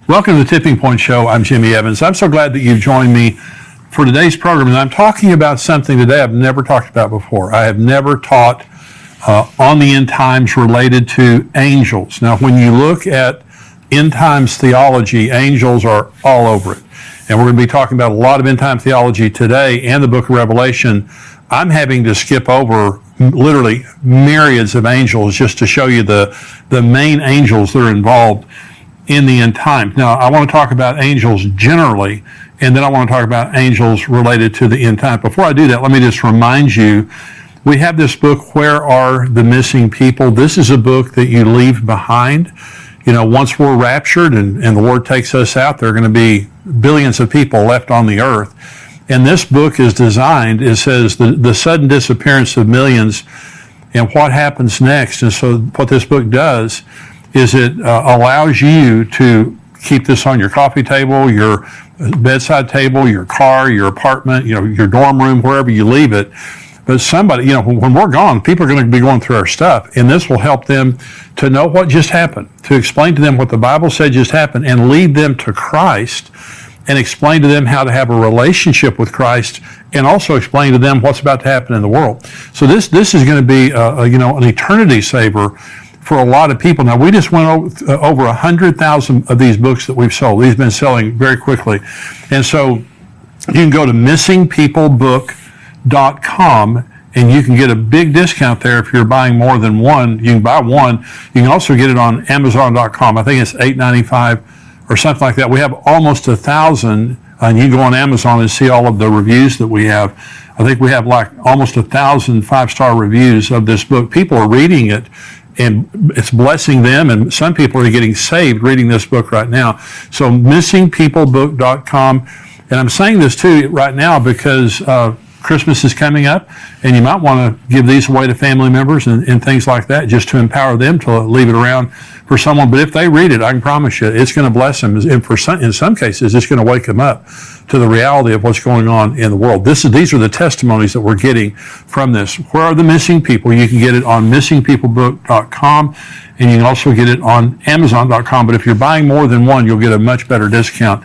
Welcome to the Tipping Point Show. I'm Jimmy Evans. I'm so glad that you've joined me for today's program. And I'm talking about something today I've never talked about before. I have never taught on the end times related to angels. Now, when you look at end times theology, angels are all over it. And we're going to be talking about a lot of end time theology today and the book of Revelation. I'm having to skip over literally myriads of angels just to show you the main angels that are involved in the end times. Now, I want to talk about angels generally, and then I want to talk about angels related to the end time. Before I do that, let me just remind you, we have this book, Where Are the Missing People? This is a book that you leave behind. You know, once we're raptured and the Lord takes us out, there are going to be billions of people left on the earth. And this book is designed, it says, the sudden disappearance of millions and what happens next. And so what this book does is it allows you to keep this on your coffee table, your bedside table, your car, your apartment, your dorm room, wherever you leave it. But somebody, when we're gone, people are going to be going through our stuff, and this will help them to know what just happened, to explain to them what the Bible said just happened, and lead them to Christ, and explain to them how to have a relationship with Christ, and also explain to them what's about to happen in the world. So this is going to be an eternity saver for a lot of people. Now, we just went over 100,000 of these books that we've sold. These have been selling very quickly. And so you can go to missingpeoplebook.com and you can get a big discount there if you're buying more than one. You can buy one. You can also get it on Amazon.com. I think it's $8.95 or something like that. We have almost 1,000, and you can go on Amazon and see all of the reviews that we have. I think we have like almost 1,000 five-star reviews of this book. People are reading it, and it's blessing them, and some people are getting saved reading this book right now. So missingpeoplebook.com, and I'm saying this too right now because Christmas is coming up, and you might want to give these away to family members and things like that, just to empower them to leave it around for someone. But if they read it, I can promise you, it's going to bless them. And in some cases, it's going to wake them up to the reality of what's going on in the world. These are the testimonies that we're getting from this. Where Are the Missing People? You can get it on missingpeoplebook.com, and you can also get it on Amazon.com. But if you're buying more than one, you'll get a much better discount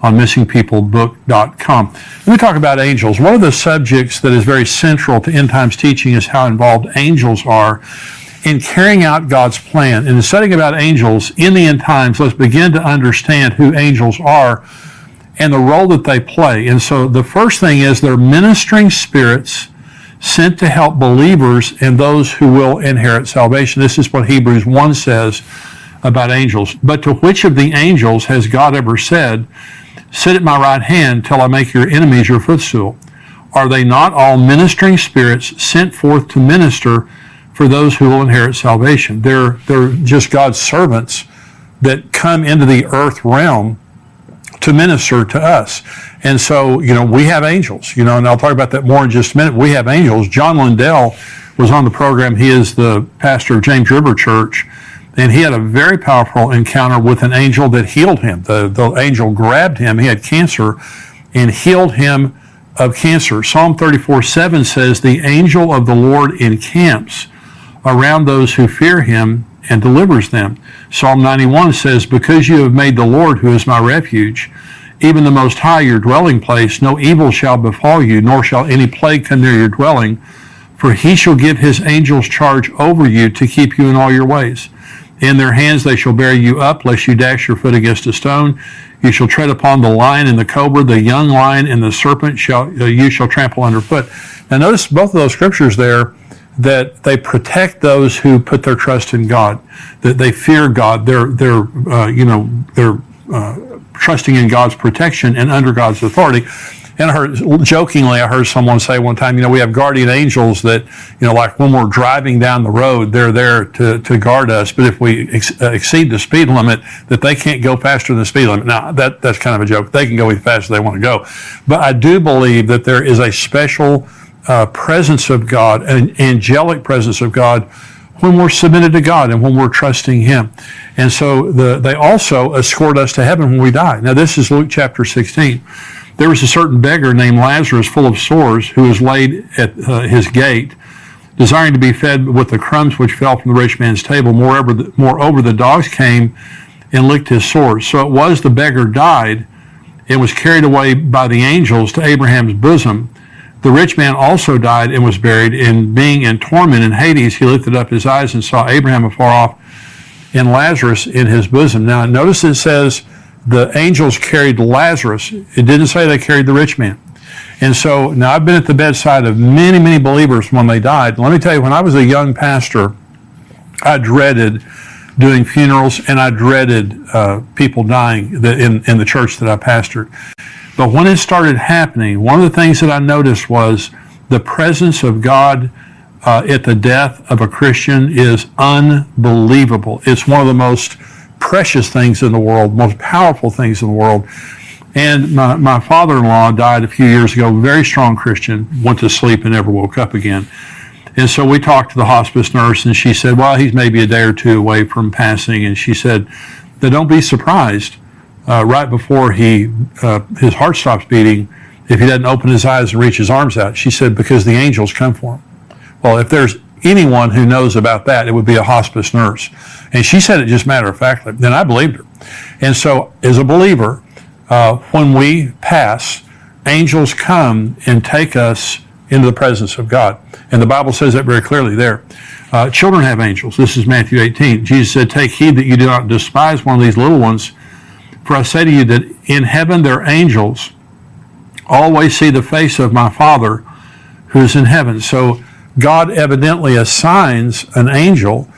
on missingpeoplebook.com. Let me talk about angels. One of the subjects that is very central to end times teaching is how involved angels are in carrying out God's plan. And in studying about angels in the end times, let's begin to understand who angels are and the role that they play. And so the first thing is they're ministering spirits sent to help believers and those who will inherit salvation. This is what Hebrews 1 says about angels. But to which of the angels has God ever said, "Sit at my right hand till I make your enemies your footstool"? Are they not all ministering spirits sent forth to minister for those who will inherit salvation? They're just God's servants that come into the earth realm to minister to us. And so, we have angels, and I'll talk about that more in just a minute. We have angels. John Lindell was on the program. He is the pastor of James River Church, and he had a very powerful encounter with an angel that healed him. The angel grabbed him. He had cancer and healed him of cancer. Psalm 34:7 says, "The angel of the Lord encamps around those who fear him and delivers them." Psalm 91 says, "Because you have made the Lord, who is my refuge, even the Most High, your dwelling place, no evil shall befall you, nor shall any plague come near your dwelling. For he shall give his angels charge over you to keep you in all your ways. In their hands they shall bear you up, lest you dash your foot against a stone. You shall tread upon the lion and the cobra, the young lion and the serpent you shall trample underfoot." Now notice both of those scriptures there, that they protect those who put their trust in God, that they fear God. They're trusting in God's protection and under God's authority. And I heard someone say one time, we have guardian angels that, like when we're driving down the road, they're there to guard us. But if we exceed the speed limit, that they can't go faster than the speed limit. Now, that's kind of a joke. They can go as fast as they want to go. But I do believe that there is a special presence of God, an angelic presence of God, when we're submitted to God and when we're trusting him. And so they also escort us to heaven when we die. Now, this is Luke chapter 16. There was a certain beggar named Lazarus, full of sores, who was laid at his gate, desiring to be fed with the crumbs which fell from the rich man's table. Moreover, the dogs came and licked his sores. So it was the beggar died and was carried away by the angels to Abraham's bosom. The rich man also died and was buried, and being in torment in Hades, he lifted up his eyes and saw Abraham afar off and Lazarus in his bosom. Now notice it says the angels carried Lazarus. It didn't say they carried the rich man. And so now I've been at the bedside of many, many believers when they died. Let me tell you, when I was a young pastor, I dreaded doing funerals, and I dreaded people dying in the church that I pastored. But when it started happening, one of the things that I noticed was the presence of God at the death of a Christian is unbelievable. It's one of the most precious things in the world, most powerful things in the world. And my father-in-law died a few years ago, very strong Christian, went to sleep and never woke up again. And so we talked to the hospice nurse, and she said, well, he's maybe a day or two away from passing. And she said, that don't be surprised right before his heart stops beating if he doesn't open his eyes and reach his arms out. She said, because the angels come for him. Well, if there's anyone who knows about that, it would be a hospice nurse. And she said it just matter-of-factly. Then I believed her. And so as a believer, when we pass, angels come and take us into the presence of God. And the Bible says that very clearly there. Children have angels. This is Matthew 18. Jesus said, take heed that you do not despise one of these little ones. For I say to you that in heaven their angels always see the face of my Father who is in heaven. So God evidently assigns an angel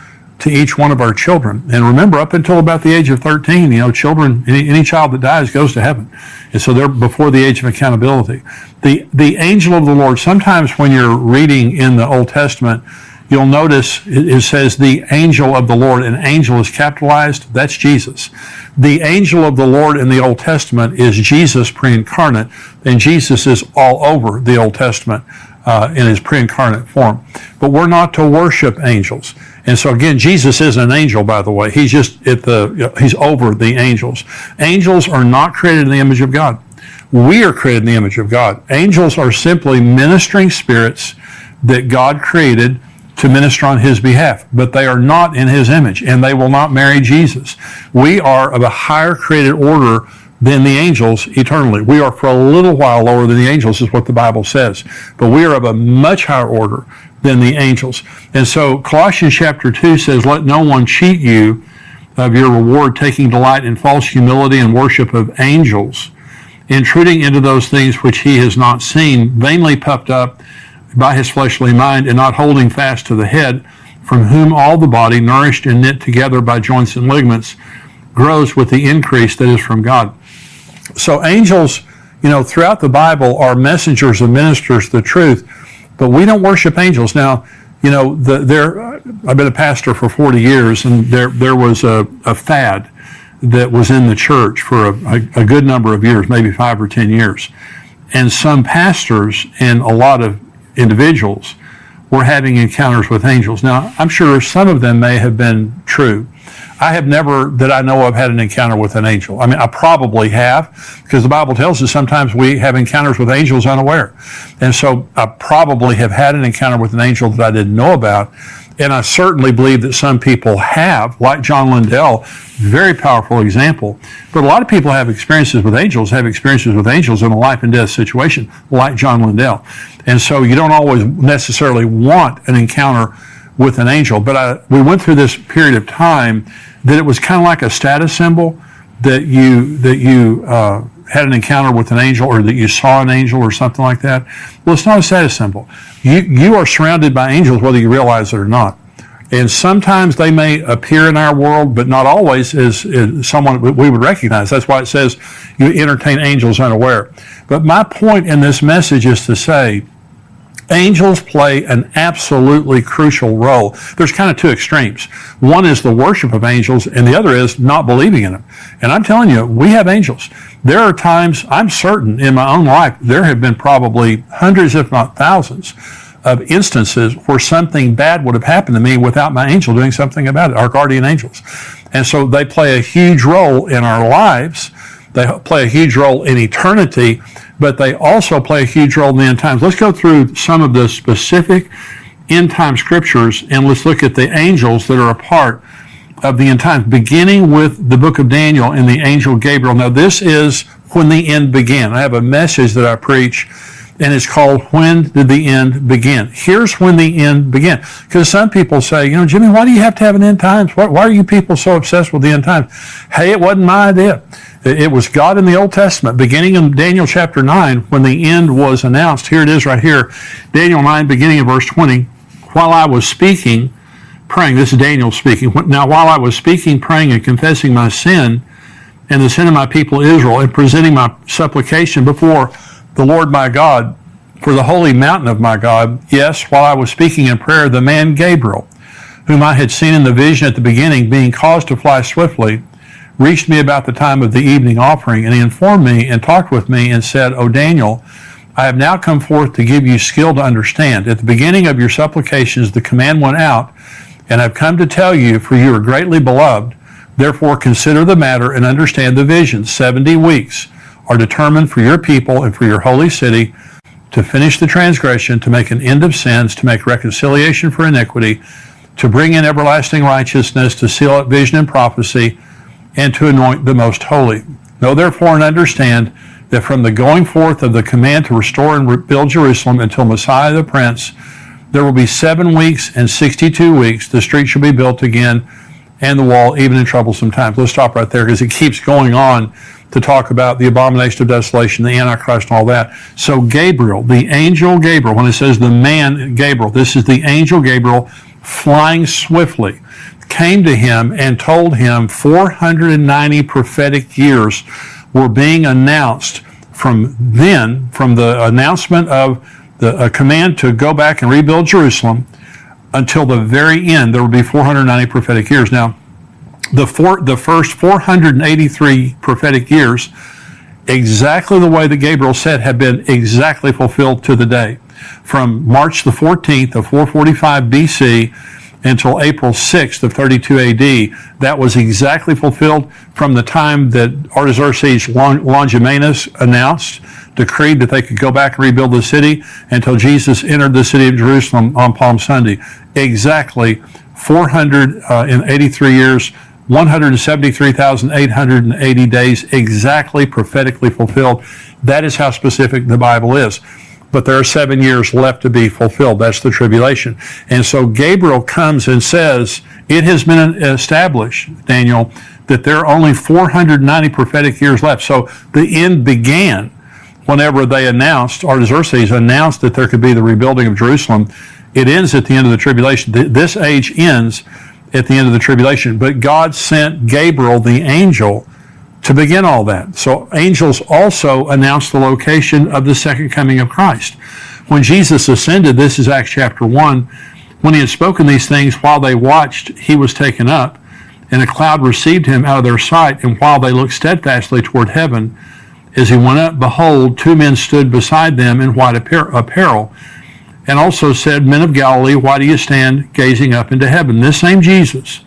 to each one of our children. And remember, up until about the age of 13, children, any child that dies goes to heaven. And so they're before the age of accountability. The angel of the Lord, sometimes when you're reading in the Old Testament, you'll notice it says the angel of the Lord, and angel is capitalized. That's Jesus. The angel of the Lord in the Old Testament is Jesus pre-incarnate, and Jesus is all over the Old Testament in his pre-incarnate form. But we're not to worship angels. And so again, Jesus isn't an angel, by the way. He's just he's over the angels. Angels are not created in the image of God. We are created in the image of God. Angels are simply ministering spirits that God created to minister on his behalf, but they are not in his image, and they will not marry Jesus. We are of a higher created order than the angels eternally. We are for a little while lower than the angels, is what the Bible says. But we are of a much higher order than the angels. And so Colossians chapter 2 says, let no one cheat you of your reward, taking delight in false humility and worship of angels, intruding into those things which he has not seen, vainly puffed up by his fleshly mind, and not holding fast to the head, from whom all the body, nourished and knit together by joints and ligaments, grows with the increase that is from God. So angels, throughout the Bible are messengers and ministers of the truth, but we don't worship angels. Now, I've been a pastor for 40 years, and there was a fad that was in the church for a good number of years, maybe 5 or 10 years. And some pastors and a lot of individuals were having encounters with angels. Now, I'm sure some of them may have been true. I have never, that I know of, had an encounter with an angel. I mean, I probably have, because the Bible tells us sometimes we have encounters with angels unaware. And so I probably have had an encounter with an angel that I didn't know about. And I certainly believe that some people have, like John Lindell, very powerful example. But a lot of people have experiences with angels in a life and death situation, like John Lindell. And so you don't always necessarily want an encounter with an angel. But we went through this period of time that it was kind of like a status symbol that you had an encounter with an angel, or that you saw an angel or something like that. Well, it's not a status symbol. You are surrounded by angels whether you realize it or not. And sometimes they may appear in our world, but not always as someone we would recognize. That's why it says you entertain angels unaware. But my point in this message is to say, angels play an absolutely crucial role. There's kind of two extremes. One is the worship of angels, and the other is not believing in them. And I'm telling you, we have angels. There are times, I'm certain in my own life, there have been probably hundreds, if not thousands, of instances where something bad would have happened to me without my angel doing something about it, our guardian angels. And so they play a huge role in our lives. They play a huge role in eternity, but they also play a huge role in the end times. Let's go through some of the specific end time scriptures, and let's look at the angels that are a part of the end times, beginning with the book of Daniel and the angel Gabriel. Now, this is when the end began. I have a message that I preach, and it's called, When Did the End Begin? Here's when the end began. Because some people say, Jimmy, why do you have to have an end times? Why are you people so obsessed with the end times? Hey, it wasn't my idea. It was God in the Old Testament, beginning in Daniel chapter 9, when the end was announced. Here it is right here. Daniel 9, beginning of verse 20. While I was speaking, praying, this is Daniel speaking. Now, while I was speaking, praying, and confessing my sin and the sin of my people Israel, and presenting my supplication before the Lord my God for the holy mountain of my God, yes, while I was speaking in prayer, the man Gabriel, whom I had seen in the vision at the beginning, being caused to fly swiftly, reached me about the time of the evening offering, and he informed me and talked with me and said, O Daniel, I have now come forth to give you skill to understand. At the beginning of your supplications, the command went out, and I've come to tell you, for you are greatly beloved. Therefore, consider the matter and understand the vision. 70 weeks are determined for your people and for your holy city to finish the transgression, to make an end of sins, to make reconciliation for iniquity, to bring in everlasting righteousness, to seal up vision and prophecy, and to anoint the most holy. Know therefore and understand that from the going forth of the command to restore and rebuild Jerusalem until Messiah the Prince, there will be 7 weeks and 62 weeks. The street shall be built again, and the wall, even in troublesome times. Let's stop right there, because it keeps going on to talk about the abomination of desolation, the Antichrist, and all that. So Gabriel, the angel Gabriel, when it says the man Gabriel, this is the angel Gabriel flying swiftly, came to him and told him 490 prophetic years were being announced from then, from the announcement of the command to go back and rebuild Jerusalem, until the very end. There will be 490 prophetic years. Now, the first 483 prophetic years, exactly the way that Gabriel said, have been exactly fulfilled to the day. From March the 14th of 445 BC until April 6th of 32 AD, that was exactly fulfilled from the time that Artaxerxes Longimanus decreed that they could go back and rebuild the city, until Jesus entered the city of Jerusalem on Palm Sunday. Exactly 483 years, 173,880 days, exactly prophetically fulfilled. That is how specific the Bible is. But there are 7 years left to be fulfilled. That's the tribulation. And so Gabriel comes and says, it has been established, Daniel, that there are only 490 prophetic years left. So the end began whenever they Artaxerxes announced that there could be the rebuilding of Jerusalem. It ends at the end of the tribulation. This age ends at the end of the tribulation. But God sent Gabriel, the angel, to begin all that. So angels also announced the location of the second coming of Christ. When Jesus ascended, this is Acts chapter 1, when he had spoken these things, while they watched, he was taken up, and a cloud received him out of their sight. And while they looked steadfastly toward heaven, as he went up, behold, 2 men stood beside them in white apparel, and also said, Men of Galilee, why do you stand gazing up into heaven? This same Jesus,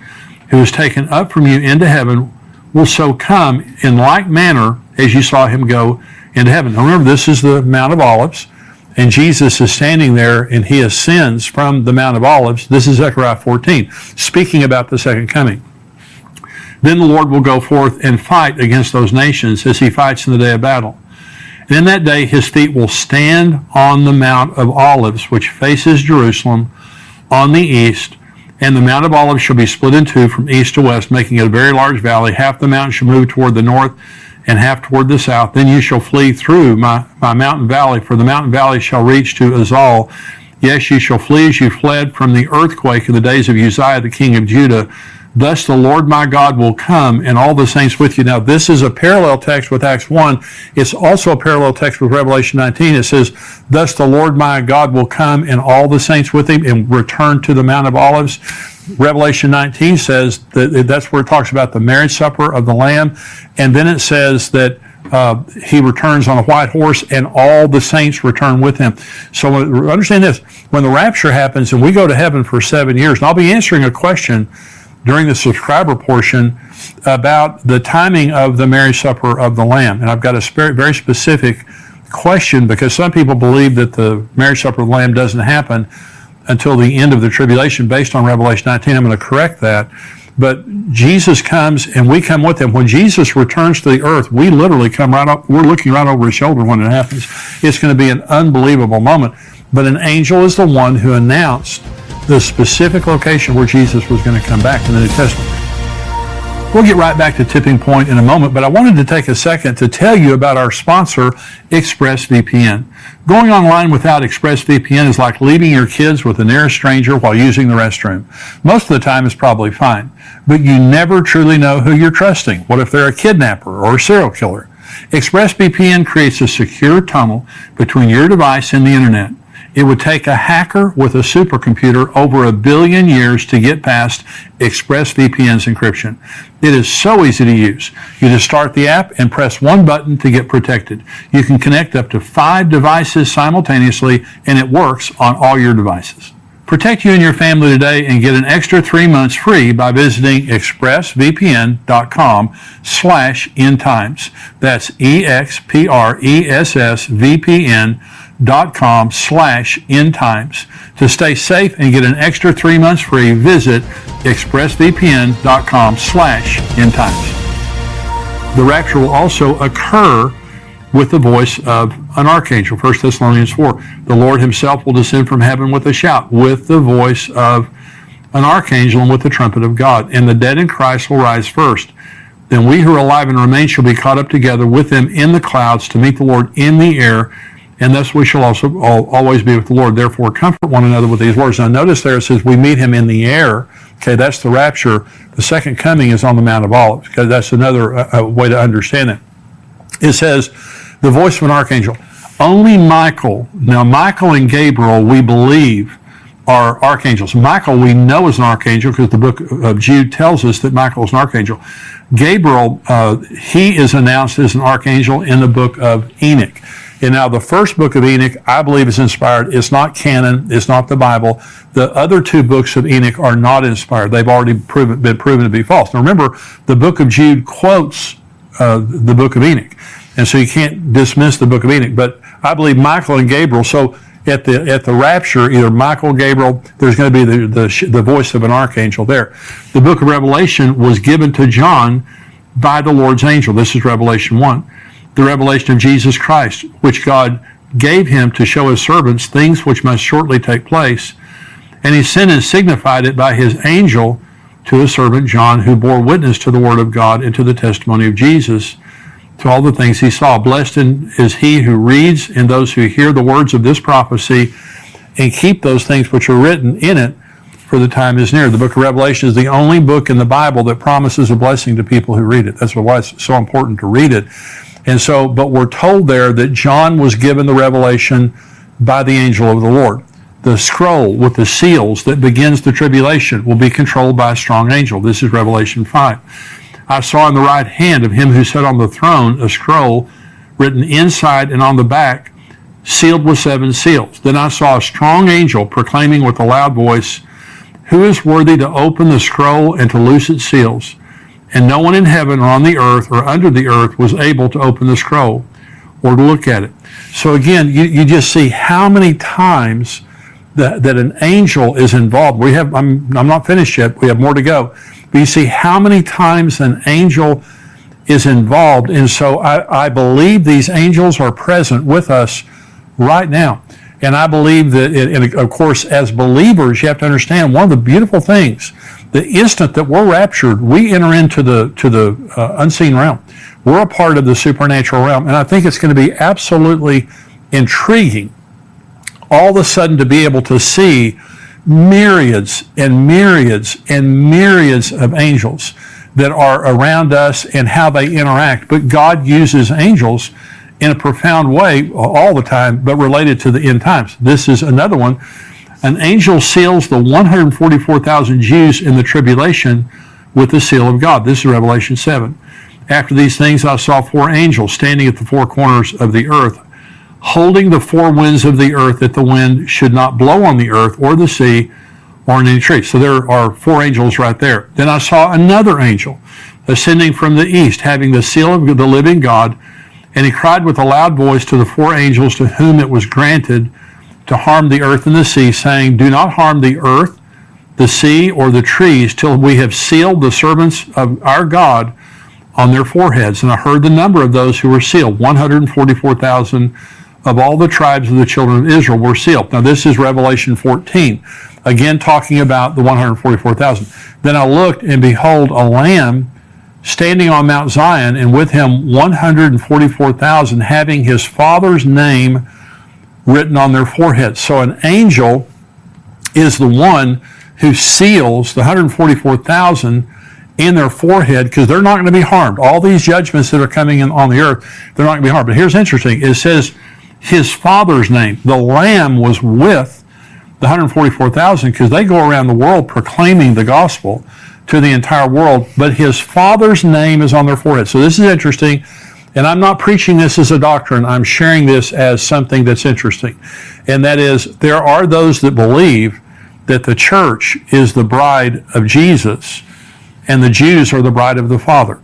who was taken up from you into heaven, will so come in like manner as you saw him go into heaven. Now remember, this is the Mount of Olives, and Jesus is standing there, and he ascends from the Mount of Olives. This is Zechariah 14, speaking about the second coming. Then the Lord will go forth and fight against those nations as he fights in the day of battle. And in that day his feet will stand on the Mount of Olives, which faces Jerusalem on the east, and the Mount of Olives shall be split in two from east to west, making it a very large valley. Half the mountain shall move toward the north, and half toward the south. Then you shall flee through my mountain valley, for the mountain valley shall reach to Azal. Yes, you shall flee as you fled from the earthquake in the days of Uzziah, the king of Judah. Thus the Lord my God will come, and all the saints with you. Now, this is a parallel text with Acts 1. It's also a parallel text with Revelation 19. It says, Thus the Lord my God will come, and all the saints with him, and return to the Mount of Olives. Revelation 19 says that's where it talks about the marriage supper of the Lamb. And then it says that he returns on a white horse, and all the saints return with him. So understand this. When the rapture happens and we go to heaven for 7 years, and I'll be answering a question during the subscriber portion about the timing of the marriage supper of the Lamb. And I've got a very specific question, because some people believe that the marriage supper of the Lamb doesn't happen until the end of the tribulation based on Revelation 19. I'm going to correct that. But Jesus comes and we come with him. When Jesus returns to the earth, we literally come right up. We're looking right over his shoulder when it happens. It's going to be an unbelievable moment. But an angel is the one who announced the specific location where Jesus was going to come back in the New Testament. We'll get right back to Tipping Point in a moment, but I wanted to take a second to tell you about our sponsor, ExpressVPN. Going online without ExpressVPN is like leaving your kids with the nearest stranger while using the restroom. Most of the time it's probably fine, but you never truly know who you're trusting. What if they're a kidnapper or a serial killer? ExpressVPN creates a secure tunnel between your device and the internet. It would take a hacker with a supercomputer over 1 billion years to get past ExpressVPN's encryption. It is so easy to use. You just start the app and press one button to get protected. You can connect up to 5 devices simultaneously, and it works on all your devices. Protect you and your family today and get an extra 3 months free by visiting expressvpn.com/endtimes. That's expressvpn.com/endtimes. To stay safe and get an extra 3 months free, visit expressvpn.com/endtimes. The rapture will also occur with the voice of an archangel. 1 Thessalonians 4. The Lord himself will descend from heaven with a shout, with the voice of an archangel and with the trumpet of God. And the dead in Christ will rise first. Then we who are alive and remain shall be caught up together with them in the clouds to meet the Lord in the air. And thus we shall also always be with the Lord. Therefore, comfort one another with these words. Now, notice there it says we meet him in the air. Okay, that's the rapture. The second coming is on the Mount of Olives. Okay, that's another way to understand it. It says, the voice of an archangel. Only Michael. Now, Michael and Gabriel, we believe, are archangels. Michael, we know is an archangel because the book of Jude tells us that Michael is an archangel. Gabriel, he is announced as an archangel in the book of Enoch. And now the first book of Enoch, I believe, is inspired. It's not canon. It's not the Bible. The other 2 books of Enoch are not inspired. They've already been proven to be false. Now remember, the book of Jude quotes the book of Enoch. And so you can't dismiss the book of Enoch. But I believe Michael and Gabriel, so at the rapture, either Michael or Gabriel, there's going to be the voice of an archangel there. The book of Revelation was given to John by the Lord's angel. This is Revelation 1. The revelation of Jesus Christ, which God gave him to show his servants things which must shortly take place. And he sent and signified it by his angel to his servant John, who bore witness to the word of God and to the testimony of Jesus, to all the things he saw. Blessed is he who reads and those who hear the words of this prophecy and keep those things which are written in it, for the time is near. The book of Revelation is the only book in the Bible that promises a blessing to people who read it. That's why it's so important to read it. And so, but we're told there that John was given the revelation by the angel of the Lord. The scroll with the seals that begins the tribulation will be controlled by a strong angel. This is Revelation 5. I saw in the right hand of him who sat on the throne a scroll written inside and on the back, sealed with 7 seals. Then I saw a strong angel proclaiming with a loud voice, who is worthy to open the scroll and to loose its seals? And no one in heaven or on the earth or under the earth was able to open the scroll or to look at it. So again, you just see how many times that an angel is involved. I'm not finished yet. We have more to go. But you see how many times an angel is involved. And so I believe these angels are present with us right now. And I believe that, and of course, as believers, you have to understand one of the beautiful things, the instant that we're raptured, we enter into the unseen realm. We're a part of the supernatural realm. And I think it's going to be absolutely intriguing all of a sudden to be able to see myriads and myriads and myriads of angels that are around us and how they interact. But God uses angels in a profound way all the time, but related to the end times. This is another one. An angel seals the 144,000 Jews in the tribulation with the seal of God. This is Revelation 7. After these things, I saw 4 angels standing at the 4 corners of the earth, holding the 4 winds of the earth, that the wind should not blow on the earth or the sea or on any tree. So there are 4 angels right there. Then I saw another angel ascending from the east, having the seal of the living God, and he cried with a loud voice to the 4 angels to whom it was granted to harm the earth and the sea, saying, do not harm the earth, the sea, or the trees, till we have sealed the servants of our God on their foreheads. And I heard the number of those who were sealed. 144,000 of all the tribes of the children of Israel were sealed. Now this is Revelation 14, again talking about the 144,000. Then I looked, and behold, a lamb standing on Mount Zion, and with him 144,000, having his Father's name written on their foreheads. So an angel is the one who seals the 144,000 in their forehead, because they're not going to be harmed. All these judgments that are coming in on the earth, they're not going to be harmed. But here's interesting. It says his Father's name. The Lamb was with the 144,000 because they go around the world proclaiming the gospel to the entire world, but his Father's name is on their forehead. So this is interesting, and I'm not preaching this as a doctrine. I'm sharing this as something that's interesting, and that is there are those that believe that the church is the bride of Jesus and the Jews are the bride of the Father.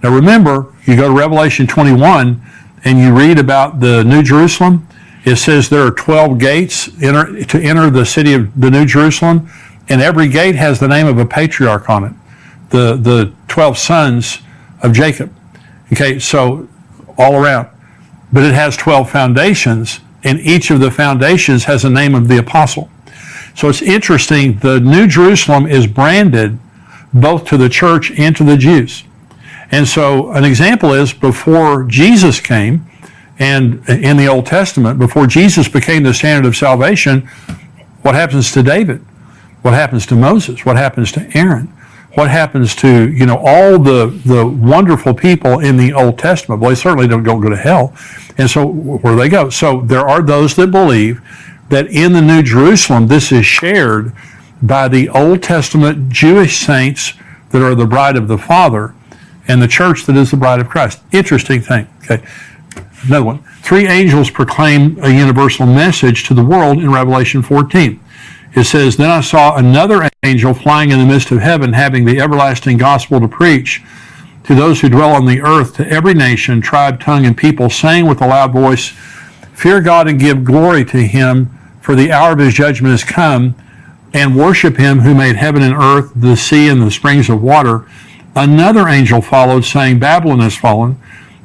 Now remember, you go to Revelation 21 and you read about the New Jerusalem. It says there are 12 gates to enter the city of the New Jerusalem, and every gate has the name of a patriarch on it, the 12 sons of Jacob. Okay, so all around. But it has 12 foundations, and each of the foundations has a name of the apostle. So it's interesting, the New Jerusalem is branded both to the church and to the Jews. And so an example is before Jesus came, and in the Old Testament, before Jesus became the standard of salvation, what happens to David? What happens to Moses? What happens to Aaron? What happens to, all the wonderful people in the Old Testament? Well, they certainly don't go to hell. And so where do they go? So there are those that believe that in the New Jerusalem, this is shared by the Old Testament Jewish saints that are the bride of the Father and the church that is the bride of Christ. Interesting thing. Okay. Another one. 3 angels proclaim a universal message to the world in Revelation 14. It says, Then I saw another angel flying in the midst of heaven, having the everlasting gospel to preach to those who dwell on the earth, to every nation, tribe, tongue, and people, saying with a loud voice, Fear God and give glory to him, for the hour of his judgment is come, and worship him who made heaven and earth, the sea, and the springs of water. Another angel followed, saying, Babylon is fallen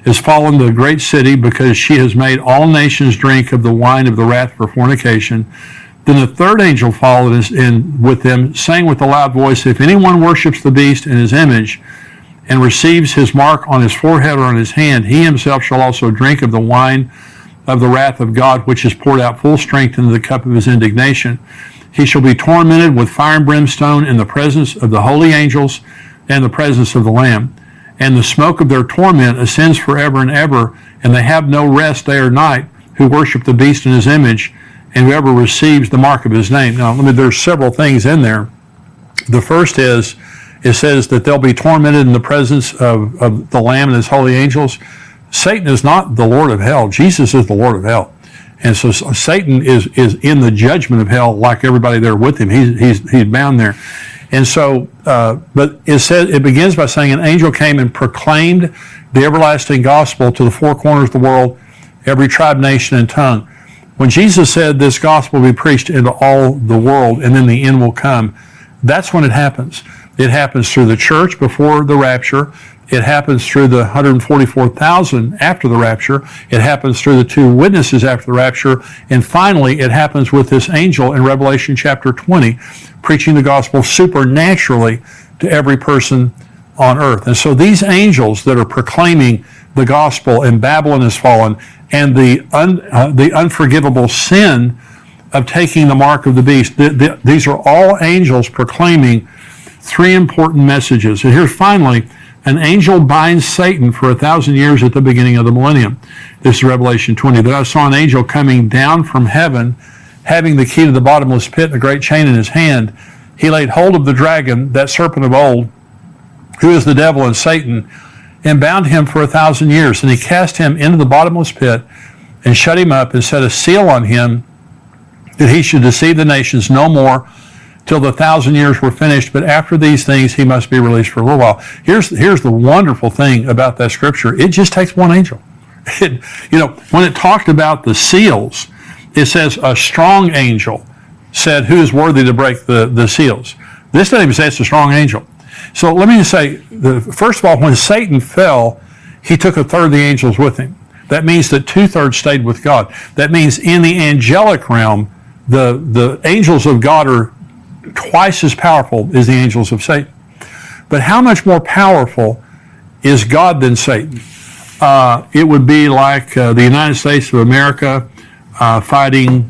the great city, because she has made all nations drink of the wine of the wrath of her fornication. Then the third angel followed with them, saying with a loud voice, If anyone worships the beast in his image, and receives his mark on his forehead or on his hand, he himself shall also drink of the wine of the wrath of God, which is poured out full strength into the cup of his indignation. He shall be tormented with fire and brimstone in the presence of the holy angels and the presence of the Lamb. And the smoke of their torment ascends forever and ever, and they have no rest day or night who worship the beast in his image, and whoever receives the mark of his name. Now, there's several things in there. The first is, it says that they'll be tormented in the presence of the Lamb and his holy angels. Satan is not the Lord of hell. Jesus is the Lord of hell. And so Satan is in the judgment of hell like everybody there with him. He's bound there. And so, but it begins by saying an angel came and proclaimed the everlasting gospel to the 4 corners of the world, every tribe, nation, and tongue. When Jesus said this gospel will be preached into all the world and then the end will come, that's when it happens. It happens through the church before the rapture. It happens through the 144,000 after the rapture. It happens through the 2 witnesses after the rapture. And finally, it happens with this angel in Revelation chapter 20, preaching the gospel supernaturally to every person on earth. And so these angels that are proclaiming the gospel, and Babylon is fallen, and the unforgivable sin of taking the mark of the beast, these are all angels proclaiming 3 important messages. And here's finally, an angel binds Satan for 1,000 years at the beginning of the millennium. This is Revelation 20. Then I saw an angel coming down from heaven, having the key to the bottomless pit and a great chain in his hand. He laid hold of the dragon, that serpent of old, who is the devil and Satan, and bound him for 1,000 years. And he cast him into the bottomless pit and shut him up and set a seal on him, that he should deceive the nations no more till the 1,000 years were finished. But after these things, he must be released for a little while. Here's the wonderful thing about that scripture. It just takes one angel. When it talked about the seals, it says a strong angel said, who is worthy to break the seals? This doesn't even say it's a strong angel. So let me just say, first of all, when Satan fell, he took a third of the angels with him. That means that 2/3 stayed with God. That means in the angelic realm, the angels of God are twice as powerful as the angels of Satan. But how much more powerful is God than Satan? It would be like the United States of America fighting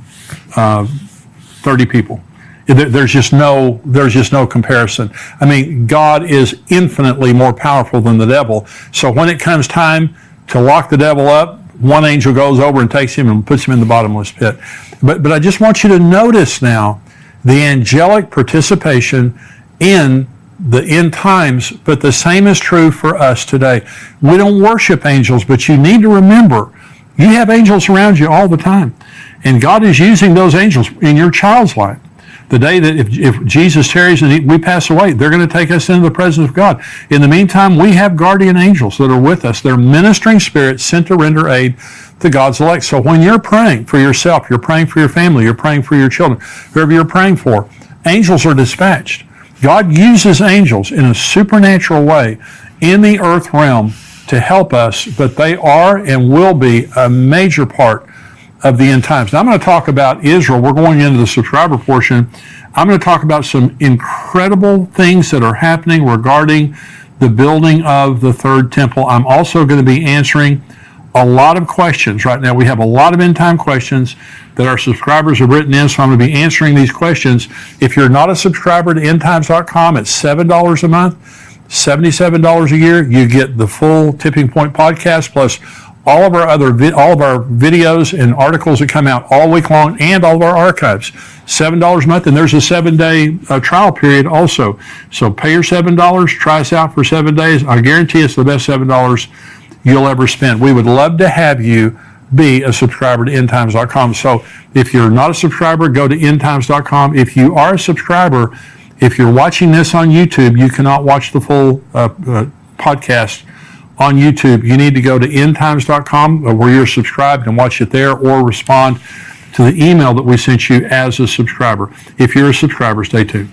30 people. There's just no comparison. I mean, God is infinitely more powerful than the devil. So when it comes time to lock the devil up, one angel goes over and takes him and puts him in the bottomless pit. But I just want you to notice now the angelic participation in the end times, but the same is true for us today. We don't worship angels, but you need to remember, you have angels around you all the time. And God is using those angels in your child's life. The day that if Jesus tarries and we pass away, they're going to take us into the presence of God. In the meantime, we have guardian angels that are with us. They're ministering spirits sent to render aid to God's elect. So when you're praying for yourself, you're praying for your family, you're praying for your children, whoever you're praying for, angels are dispatched. God uses angels in a supernatural way in the earth realm to help us, but they are and will be a major part of the end times. Now I'm going to talk about Israel. We're going into the subscriber portion. I'm going to talk about some incredible things that are happening regarding the building of the third temple. I'm also going to be answering a lot of questions right now. We have a lot of end time questions that our subscribers have written in, so I'm going to be answering these questions. If you're not a subscriber to endtimes.com, it's $7 a month, $77 a year. You get the full Tipping Point podcast plus all of our videos and articles that come out all week long and all of our archives. $7 a month, and there's a 7-day trial period also. So pay your $7, try us out for 7 days. I guarantee it's the best $7 you'll ever spend. We would love to have you be a subscriber to endtimes.com. So if you're not a subscriber, go to endtimes.com. If you are a subscriber, if you're watching this on YouTube, you cannot watch the full podcast on YouTube. You need to go to endtimes.com where you're subscribed and watch it there, or respond to the email that we sent you as a subscriber. If you're a subscriber, stay tuned.